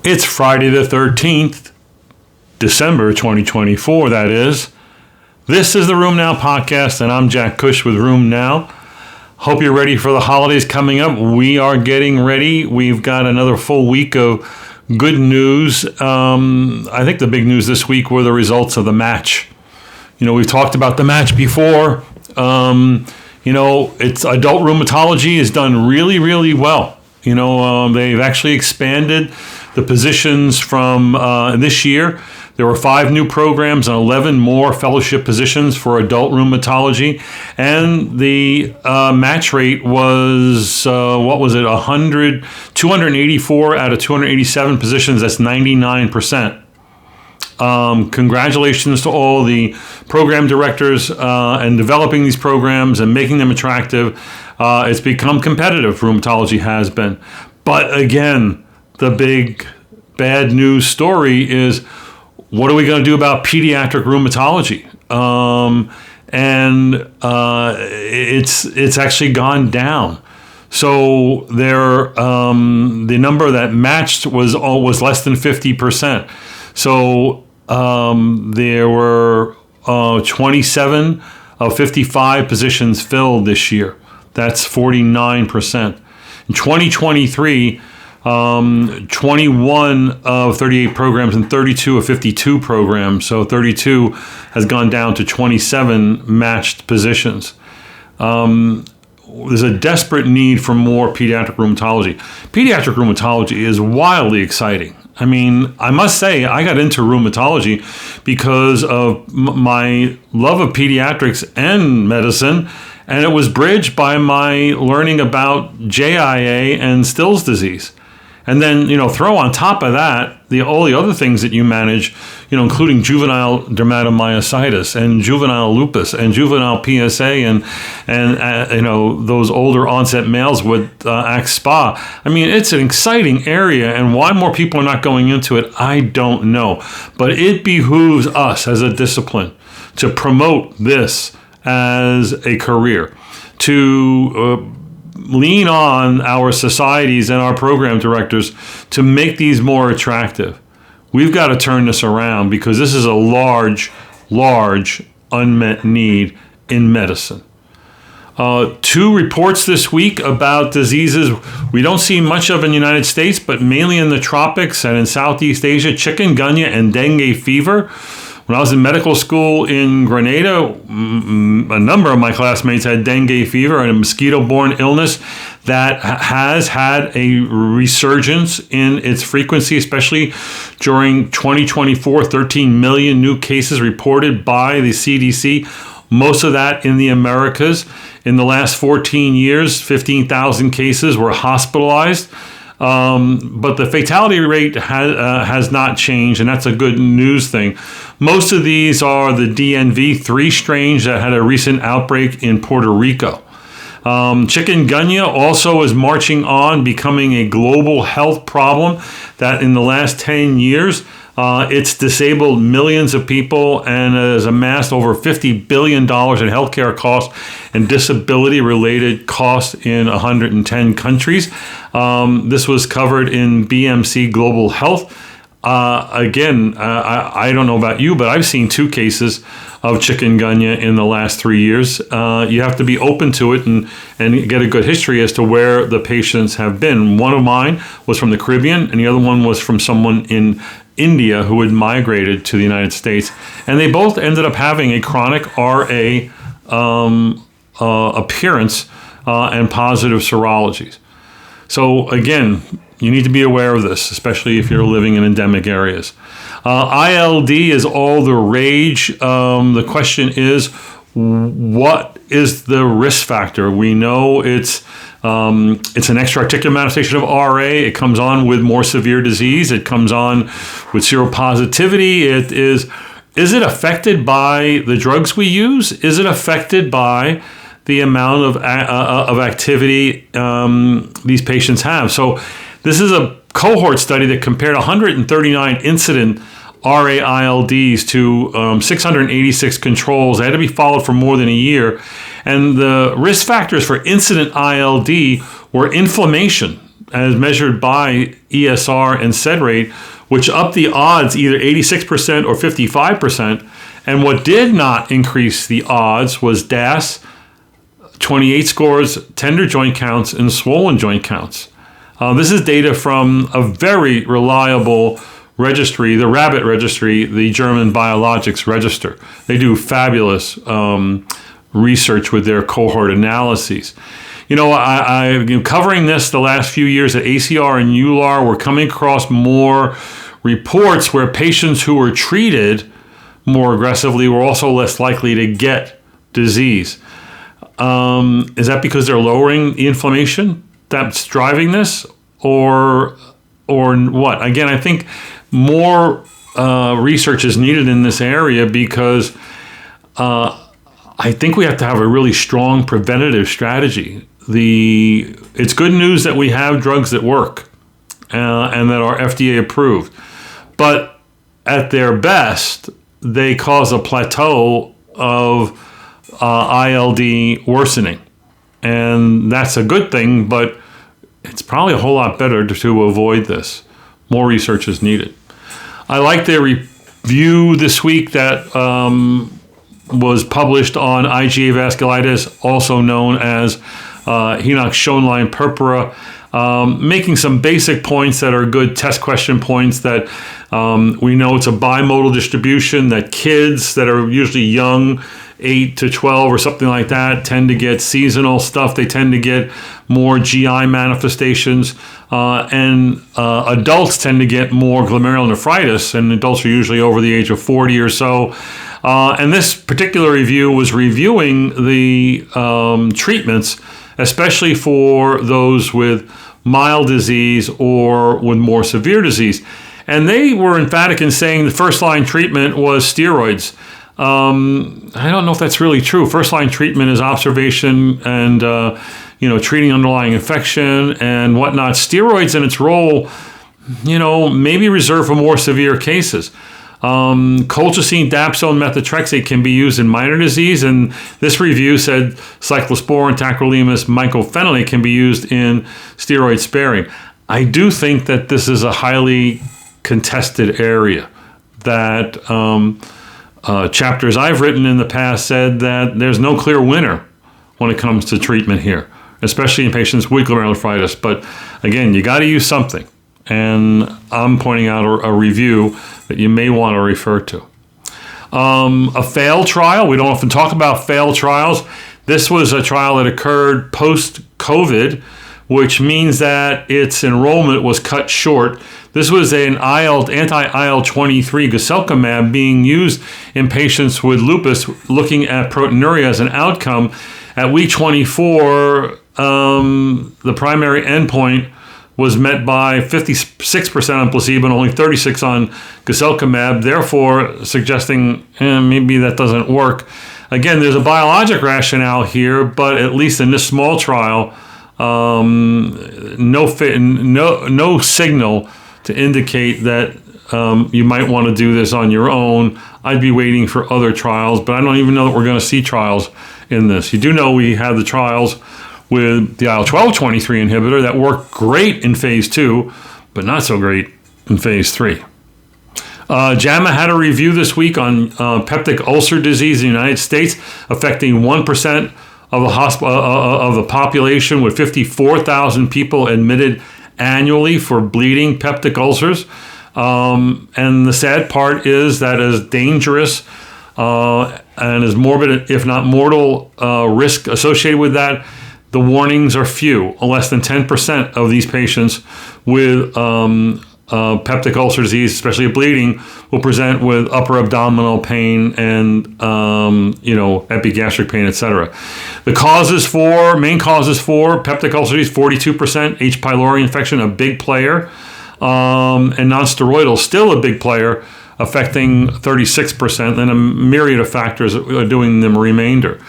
It's Friday the 13th, December 2024, that is. This is the Room Now podcast, and I'm Jack Cush with Room Now. Hope you're ready for the holidays coming up. We are getting ready. We've got another full week of good news. I think the big news this week were the results of the match. We've talked about the match before. It's adult rheumatology has done really, really well. They've actually expanded the positions from this year. There were 5 new programs and 11 more fellowship positions for adult rheumatology. And the match rate was, 284 out of 287 positions. That's 99%. Congratulations to all the program directors and developing these programs and making them attractive. It's become competitive, rheumatology has been. But again, the big bad news story is, what are we going to do about pediatric rheumatology? It's actually gone down. So the number that matched was less than 50%. So there were 27 of 55 positions filled this year. That's 49%. In 2023, 21 of 38 programs and 32 of 52 programs. So 32 has gone down to 27 matched positions. There's a desperate need for more pediatric rheumatology. Pediatric rheumatology is wildly exciting. I mean, I must say, I got into rheumatology because of my love of pediatrics and medicine, and it was bridged by my learning about JIA and Still's disease. And then, throw on top of that all the other things that you manage, including juvenile dermatomyositis and juvenile lupus and juvenile PSA and those older onset males with AxSpA. I mean, it's an exciting area, and why more people are not going into it, I don't know. But it behooves us as a discipline to promote this as a career, to lean on our societies and our program directors to make these more attractive. We've got to turn this around because this is a large, large unmet need in medicine. 2 reports this week about diseases we don't see much of in the United States, but mainly in the tropics and in Southeast Asia: chikungunya and dengue fever. When I was in medical school in Grenada, a number of my classmates had dengue fever, and a mosquito-borne illness that has had a resurgence in its frequency, especially during 2024. 13 million new cases reported by the CDC, most of that in the Americas. In the last 14 years, 15,000 cases were hospitalized. But the fatality rate has not changed, and that's a good news thing. Most of these are the DNV3 strains that had a recent outbreak in Puerto Rico. Chikungunya also is marching on, becoming a global health problem that in the last 10 years, it's disabled millions of people and has amassed over $50 billion in healthcare costs and disability-related costs in 110 countries. This was covered in BMC Global Health. I don't know about you, but I've seen 2 cases of chikungunya in the last 3 years. You have to be open to it and get a good history as to where the patients have been. One of mine was from the Caribbean, and the other one was from someone in India who had migrated to the United States. And they both ended up having a chronic RA appearance and positive serologies. So again, you need to be aware of this, especially if you're living in endemic areas. ILD is all the rage. The question is, what is the risk factor? We know it's an extra-articular manifestation of RA. It comes on with more severe disease. It comes on with seropositivity. Is it affected by the drugs we use? Is it affected by the amount of activity these patients have? So this is a cohort study that compared 139 incident RA-ILDs to 686 controls. They had to be followed for more than a year. And the risk factors for incident ILD were inflammation as measured by ESR and SED rate, which upped the odds either 86% or 55%. And what did not increase the odds was DAS, 28 scores, tender joint counts, and swollen joint counts. This is data from a very reliable registry, the Rabbit Registry, the German Biologics Register. They do fabulous research with their cohort analyses. I've been covering this the last few years at ACR and EULAR. We're coming across more reports where patients who were treated more aggressively were also less likely to get disease. Is that because they're lowering the inflammation that's driving this, or what? Again, I think more research is needed in this area because I think we have to have a really strong preventative strategy. It's good news that we have drugs that work and that are FDA approved, but at their best, they cause a plateau of ILD worsening. And that's a good thing, but it's probably a whole lot better to avoid this. More research is needed. I like the review this week that was published on IgA vasculitis, also known as Henoch-Schönlein purpura, making some basic points that are good test question points that we know it's a bimodal distribution, that kids that are usually young, 8 to 12 or something like that, tend to get seasonal stuff. They tend to get more GI manifestations, and adults tend to get more glomerulonephritis, and adults are usually over the age of 40 or so. And this particular review was reviewing the treatments, especially for those with mild disease or with more severe disease. And they were emphatic in saying the first-line treatment was steroids. I don't know if that's really true. First-line treatment is observation and treating underlying infection and whatnot. Steroids in its role, maybe reserved for more severe cases. Colchicine, dapsone, methotrexate can be used in minor disease, and this review said cyclosporin, tacrolimus, mycophenolate can be used in steroid sparing. I do think that this is a highly contested area, that chapters I've written in the past said that there's no clear winner when it comes to treatment here, especially in patients with glomerulonephritis. But again, you got to use something. And I'm pointing out a review that you may want to refer to. A failed trial. We don't often talk about failed trials. This was a trial that occurred post-COVID, which means that its enrollment was cut short. This was an anti-IL-23 guselkumab being used in patients with lupus, looking at proteinuria as an outcome. At week 24, the primary endpoint was met by 56% on placebo and only 36% on guselkumab, therefore suggesting maybe that doesn't work. Again, there's a biologic rationale here, but at least in this small trial, no signal to indicate that you might want to do this on your own. I'd be waiting for other trials, but I don't even know that we're going to see trials in this. You do know we have the trials with the IL-12/23 inhibitor that worked great in phase 2, but not so great in phase 3. JAMA had a review this week on peptic ulcer disease in the United States, affecting 1% of the population, with 54,000 people admitted annually for bleeding peptic ulcers. And the sad part is that as dangerous and as morbid, if not mortal, risk associated with that, the warnings are few. Less than 10% of these patients with peptic ulcer disease, especially bleeding, will present with upper abdominal pain and epigastric pain, etc. The main causes for peptic ulcer disease: 42%, H. pylori infection, a big player, and nonsteroidal, still a big player, affecting 36%, and a myriad of factors are doing the remainder.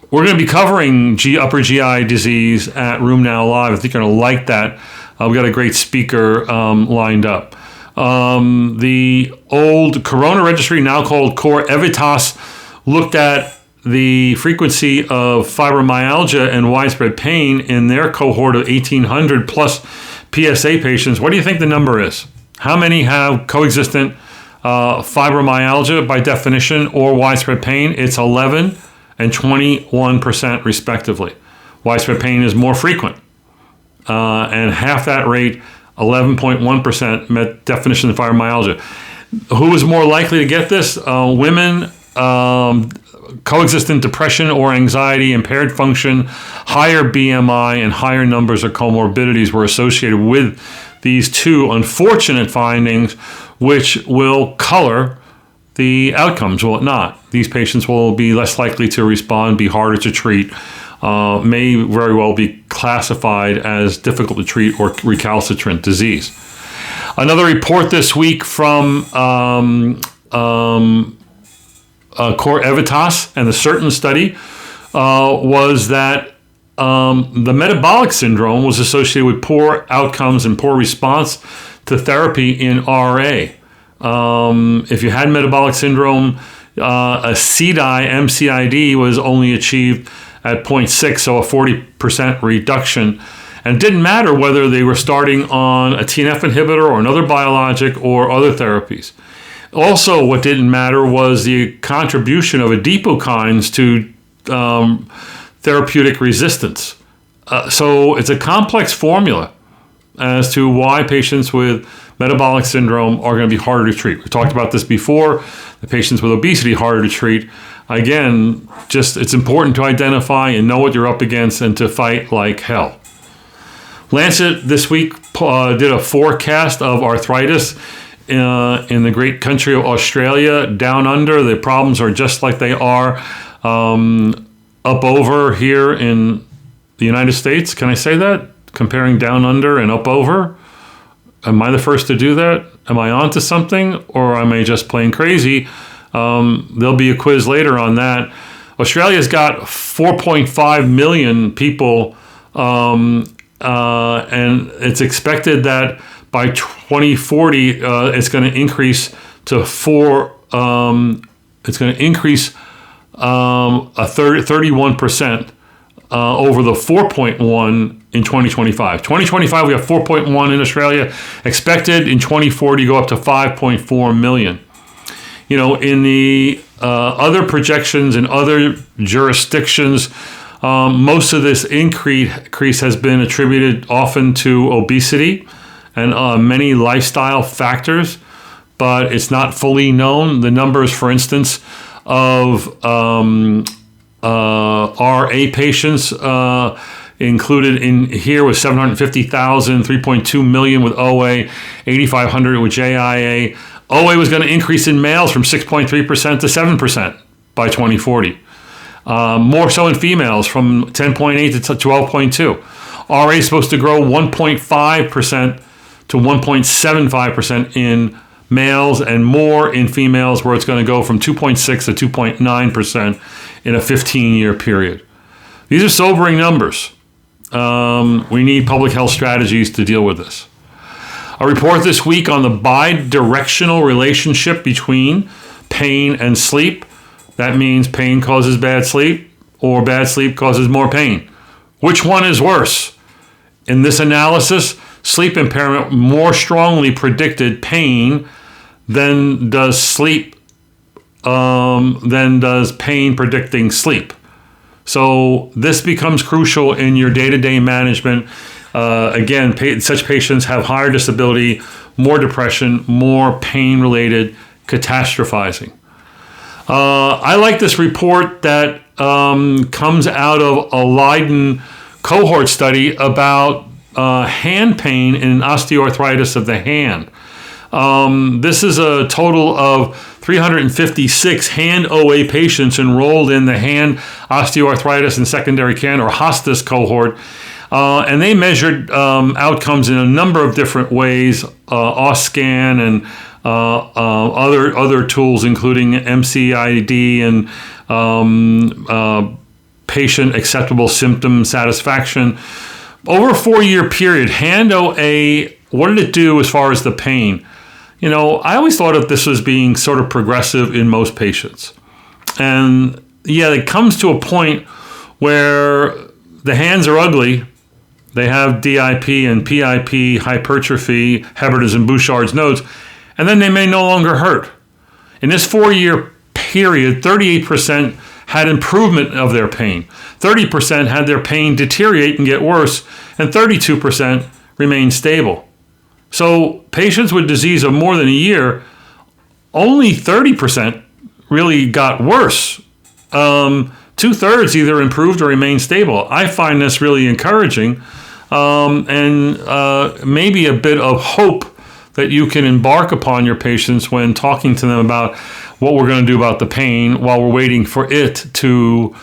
We're going to be covering upper GI disease at Room Now Live. I think you're going to like that. We've got a great speaker lined up. The old Corona Registry, now called Core Evitas, looked at the frequency of fibromyalgia and widespread pain in their cohort of 1,800 plus PSA patients, what do you think the number is? How many have coexistent fibromyalgia by definition or widespread pain? It's 11 and 21% respectively. Widespread pain is more frequent. And half that rate, 11.1%, met definition of fibromyalgia. Who is more likely to get this? Women, coexistent depression or anxiety, impaired function, higher BMI, and higher numbers of comorbidities were associated with these two unfortunate findings, which will color the outcomes, will it not? These patients will be less likely to respond, be harder to treat, may very well be classified as difficult to treat or recalcitrant disease. Another report this week from Core Evitas and the CERTAIN study was that the metabolic syndrome was associated with poor outcomes and poor response to therapy in RA. If you had metabolic syndrome, a CDI, MCID was only achieved at 0.6, so a 40% reduction. And it didn't matter whether they were starting on a TNF inhibitor or another biologic or other therapies. Also, what didn't matter was the contribution of adipokines to therapeutic resistance. So it's a complex formula as to why patients with metabolic syndrome are going to be harder to treat. We talked about this before. The patients with obesity harder to treat. Again, just it's important to identify and know what you're up against and to fight like hell. Lancet this week did a forecast of arthritis in the great country of Australia. Down under, the problems are just like they are up over here in the United States. Can I say that? Comparing down under and up over? Am I the first to do that? Am I on to something? Or am I just plain crazy? There'll be a quiz later on that. Australia's got 4.5 million people, and it's expected that by 2040, it's going to increase to it's going to increase 31% over the 4.1 in 2025. 2025, we have 4.1 in Australia. Expected in 2040 to go up to 5.4 million. You know, in the other projections in other jurisdictions, most of this increase has been attributed often to obesity and many lifestyle factors, but it's not fully known. The numbers, for instance, of RA patients included in here was 750,000, 3.2 million with OA, 8,500 with JIA. OA was going to increase in males from 6.3% to 7% by 2040. More so in females from 10.8 to 12.2. RA is supposed to grow 1.5% to 1.75% in males and more in females, where it's going to go from 2.6 to 2.9% in a 15-year period. These are sobering numbers. We need public health strategies to deal with this. A report this week on the bidirectional relationship between pain and sleep. That means pain causes bad sleep or bad sleep causes more pain. Which one is worse? In this analysis, sleep impairment more strongly predicted pain than does pain predicting sleep. So this becomes crucial in your day-to-day management. Again, such patients have higher disability, more depression, more pain-related catastrophizing. I like this report that comes out of a Leiden cohort study about hand pain and osteoarthritis of the hand. This is a total of 356 hand OA patients enrolled in the hand osteoarthritis and secondary care, or HOSTIS cohort. And they measured outcomes in a number of different ways, OSCAN and other tools, including MCID and patient acceptable symptom satisfaction. Over a 4-year period, hand OA, what did it do as far as the pain? You know, I always thought of this as being sort of progressive in most patients. And yeah, it comes to a point where the hands are ugly They have DIP and PIP hypertrophy, Hebert's and Bouchard's nodes, and then they may no longer hurt. In this 4-year period, 38% had improvement of their pain, 30% had their pain deteriorate and get worse, and 32% remained stable. So patients with disease of more than a year, only 30% really got worse. 2/3 either improved or remained stable. I find this really encouraging, and maybe a bit of hope that you can embark upon your patients when talking to them about what we're going to do about the pain while we're waiting for it to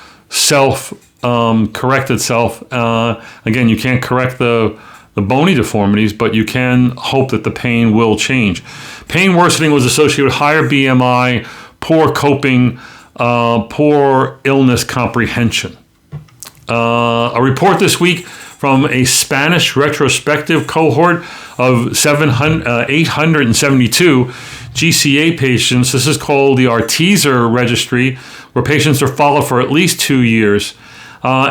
correct itself. Again, you can't correct the bony deformities, but you can hope that the pain will change. Pain worsening was associated with higher BMI, poor coping, poor illness comprehension. A report this week from a Spanish retrospective cohort of 872 GCA patients. This is called the Arteser registry, where patients are followed for at least 2 years.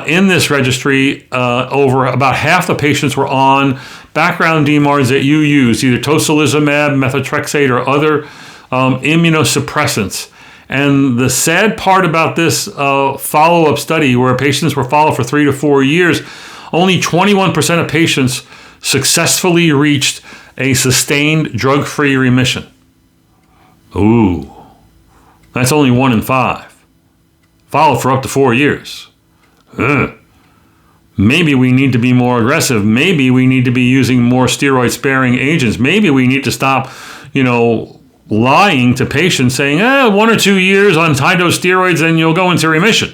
In this registry, over about half the patients were on background DMARDs that you use, either tocilizumab, methotrexate, or other immunosuppressants. And the sad part about this follow-up study, where patients were followed for 3 to 4 years, only 21% of patients successfully reached a sustained drug-free remission. Ooh, that's only 1 in 5. Followed for up to 4 years. Maybe we need to be more aggressive. Maybe we need to be using more steroid-sparing agents. Maybe we need to stop, lying to patients saying, 1 or 2 years on high-dose steroids and you'll go into remission.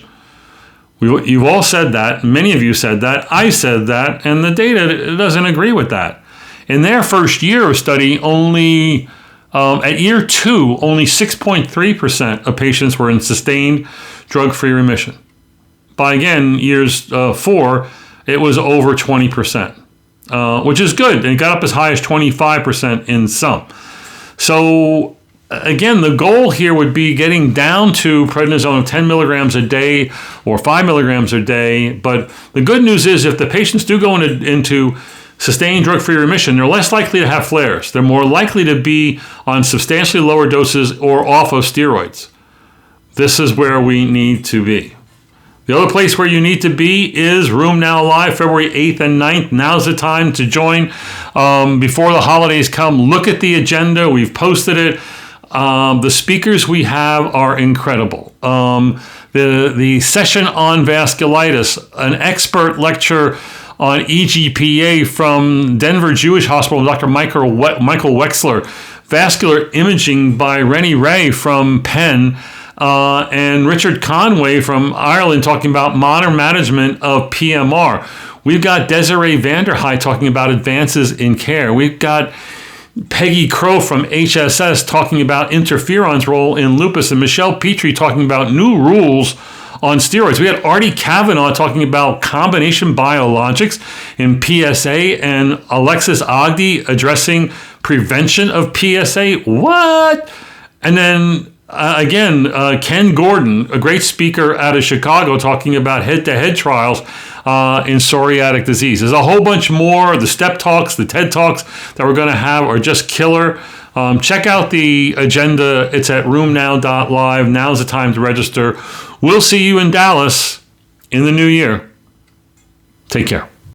You've all said that. Many of you said that. I said that. And the data doesn't agree with that. In their first year of study, only at year 2, only 6.3% of patients were in sustained drug-free remission. By, again, years 4, it was over 20%, which is good. It got up as high as 25% in some. So, again, the goal here would be getting down to prednisone of 10 milligrams a day or 5 milligrams a day. But the good news is if the patients do go into sustained drug-free remission, they're less likely to have flares. They're more likely to be on substantially lower doses or off of steroids. This is where we need to be. The other place where you need to be is Room Now Live, February 8th and 9th. Now's the time to join before the holidays come. Look at the agenda. We've posted it. The speakers we have are incredible. The session on vasculitis, an expert lecture on EGPA from Denver Jewish Hospital, Dr. Michael Wexler, vascular imaging by Rennie Ray from Penn, and Richard Conway from Ireland talking about modern management of PMR. We've got Desiree Vanderhyde talking about advances in care. We've got Peggy Crow from HSS talking about interferon's role in lupus, and Michelle Petrie talking about new rules on steroids. We had Artie Kavanaugh talking about combination biologics in PSA, and Alexis Ogdi addressing prevention of PSA. What? And then Ken Gordon, a great speaker out of Chicago, talking about head-to-head trials in psoriatic disease. There's a whole bunch more. The STEP Talks, the TED Talks that we're going to have are just killer. Check out the agenda. It's at roomnow.live. Now's the time to register. We'll see you in Dallas in the new year. Take care.